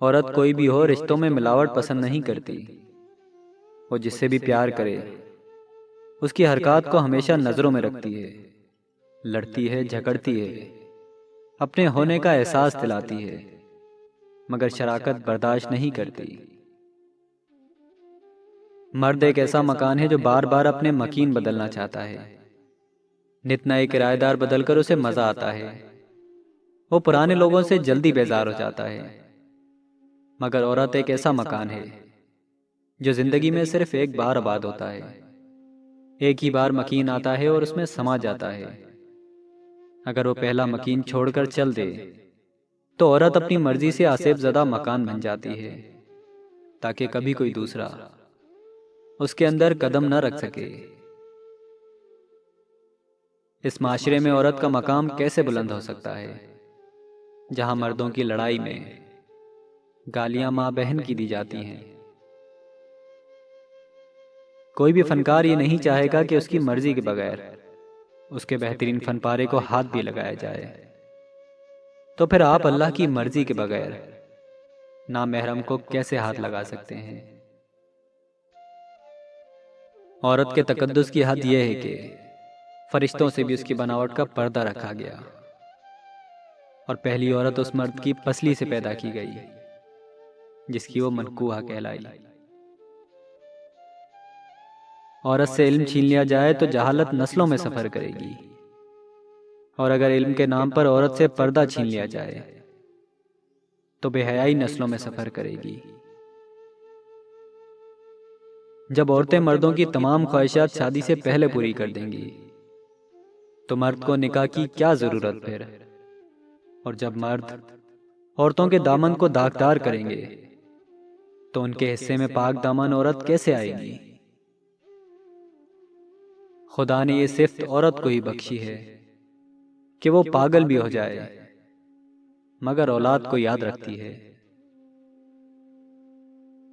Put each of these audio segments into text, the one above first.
عورت کوئی بھی ہو رشتوں میں ملاوٹ پسند نہیں کرتی۔ وہ جس سے بھی پیار کرے اس کی حرکات کو ہمیشہ نظروں میں رکھتی ہے، لڑتی ہے، جھگڑتی ہے، اپنے ہونے کا احساس دلاتی ہے، مگر شراکت برداشت نہیں کرتی۔ مرد ایک ایسا مکان ہے جو بار بار اپنے مکین بدلنا چاہتا ہے۔ نت نئے کرایہ دار بدل کر اسے مزہ آتا ہے۔ وہ پرانے لوگوں سے جلدی بیزار ہو جاتا ہے۔ مگر عورت ایک ایسا مکان ہے جو زندگی میں صرف ایک بار آباد ہوتا ہے۔ ایک ہی بار مکین آتا ہے اور اس میں سما جاتا ہے۔ اگر وہ پہلا مکین چھوڑ کر چل دے تو عورت اپنی مرضی سے آصف زدہ مکان بن جاتی ہے، تاکہ کبھی کوئی دوسرا اس کے اندر قدم نہ رکھ سکے۔ اس معاشرے میں عورت کا مقام کیسے بلند ہو سکتا ہے جہاں مردوں کی لڑائی میں گالیاں ماں بہن کی دی جاتی ہیں؟ کوئی بھی فنکار یہ نہیں چاہے گا کہ اس کی مرضی کے بغیر اس کے بہترین فن پارے کو ہاتھ بھی لگایا جائے۔ تو پھر آپ اللہ کی مرضی کے بغیر نامحرم کو کیسے ہاتھ لگا سکتے ہیں؟ عورت کے تقدس کی حد یہ ہے کہ فرشتوں سے بھی اس کی بناوٹ کا پردہ رکھا گیا، اور پہلی عورت اس مرد کی پسلی سے پیدا کی گئی جس کی وہ منکوحہ کہلائی۔ عورت سے علم چھین لیا جائے تو جہالت نسلوں میں سفر کرے گی، اور اگر علم کے نام پر عورت سے پردہ چھین لیا جائے تو بے حیائی نسلوں میں سفر کرے گی۔ جب عورتیں مردوں کی تمام خواہشات شادی سے پہلے پوری کر دیں گی تو مرد کو نکاح کی کیا ضرورت پھر؟ اور جب مرد عورتوں کے دامن کو داغدار کریں گے تو ان کے حصے میں پاک دامن عورت کیسے آئے گی؟ خدا نے یہ صفت عورت کو ہی بخشی ہے کہ وہ پاگل بھی ہو جائے مگر اولاد کو یاد رکھتی ہے۔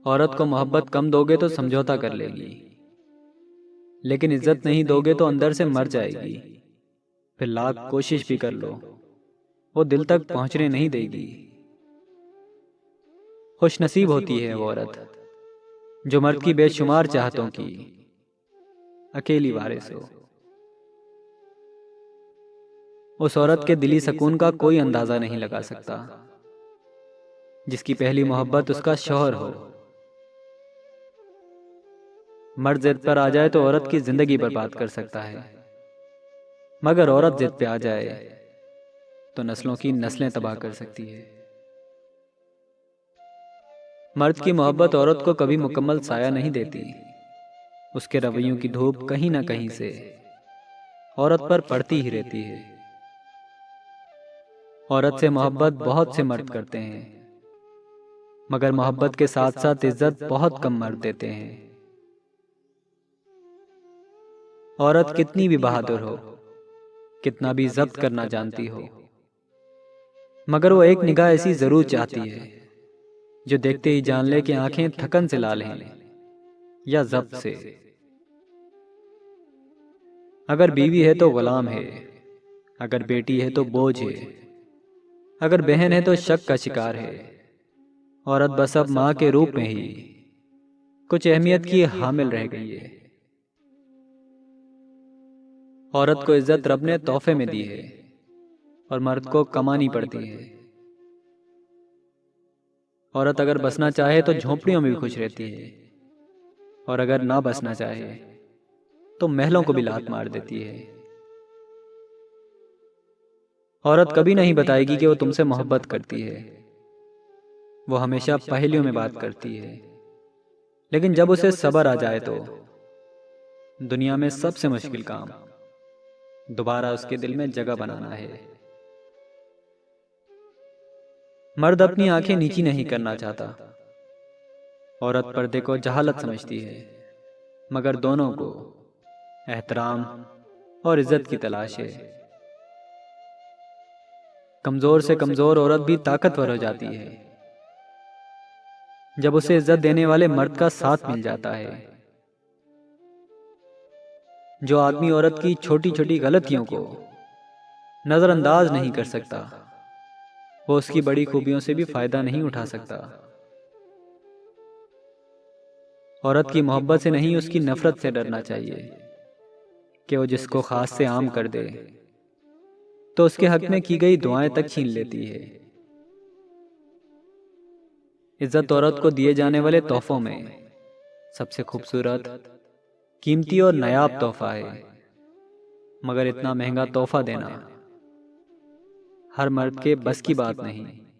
عورت کو محبت کم دو گے تو سمجھوتا کر لے گی، لیکن عزت نہیں دو گے تو اندر سے مر جائے گی۔ پھر لاکھ کوشش بھی کر لو وہ دل تک پہنچنے نہیں دے گی۔ خوش نصیب ہوتی ہے وہ عورت جو مرد کی بے شمار چاہتوں کی اکیلی وارث ہو۔ اس عورت کے دلی سکون کا کوئی اندازہ نہیں لگا سکتا جس کی پہلی محبت اس کا شوہر ہو۔ مرد ضد پر آ جائے تو عورت کی زندگی برباد کر سکتا ہے، مگر عورت ضد پہ آ جائے تو نسلوں کی نسلیں تباہ کر سکتی ہے۔ مرد کی محبت عورت کو کبھی مکمل سایہ نہیں دیتی، اس کے رویوں کی دھوپ کہیں نہ کہیں سے عورت پر پڑتی ہی رہتی ہے۔ عورت سے محبت بہت سے مرد کرتے ہیں، مگر محبت کے ساتھ ساتھ عزت بہت کم مرد دیتے ہیں۔ عورت کتنی بھی بہادر ہو، کتنا بھی ضبط کرنا جانتی ہو، مگر وہ ایک نگاہ ایسی ضرور چاہتی ہے جو دیکھتے ہی جان لے کہ آنکھیں تھکن سے لال ہیں یا ضبط سے۔ اگر بیوی ہے تو غلام ہے، اگر بیٹی ہے تو بوجھ ہے، اگر بہن ہے تو شک کا شکار ہے۔ عورت بس اب ماں کے روپ میں ہی کچھ اہمیت کی حامل رہ گئی ہے۔ عورت کو عزت رب نے تحفے میں دی ہے اور مرد کو کمانی پڑتی ہے۔ عورت اگر بسنا چاہے تو جھونپڑیوں میں بھی خوش رہتی ہے، اور اگر نہ بسنا چاہے تو محلوں کو بھی لات مار دیتی ہے۔ عورت کبھی نہیں بتائے گی کہ وہ تم سے محبت کرتی ہے، وہ ہمیشہ پہلیوں میں بات کرتی ہے، لیکن جب اسے صبر آ جائے تو دنیا میں سب سے مشکل کام دوبارہ اس کے دل میں جگہ بنانا ہے۔ مرد اپنی آنکھیں نیچی نہیں کرنا چاہتا، عورت پردے کو جہالت سمجھتی ہے، مگر دونوں کو احترام اور عزت کی تلاش ہے۔ کمزور سے کمزور عورت بھی طاقتور ہو جاتی ہے جب اسے عزت دینے والے مرد کا ساتھ مل جاتا ہے۔ جو آدمی عورت کی چھوٹی چھوٹی غلطیوں کو نظر انداز نہیں کر سکتا وہ اس کی بڑی خوبیوں سے بھی فائدہ نہیں اٹھا سکتا۔ عورت کی محبت سے نہیں، اس کی نفرت سے ڈرنا چاہیے کہ وہ جس کو خاص سے عام کر دے تو اس کے حق میں کی گئی دعائیں تک چھین لیتی ہے۔ عزت عورت کو دیے جانے والے تحفوں میں سب سے خوبصورت، قیمتی اور نایاب تحفہ ہے، مگر اتنا مہنگا تحفہ دینا ہر مرد کے بس کی بات نہیں۔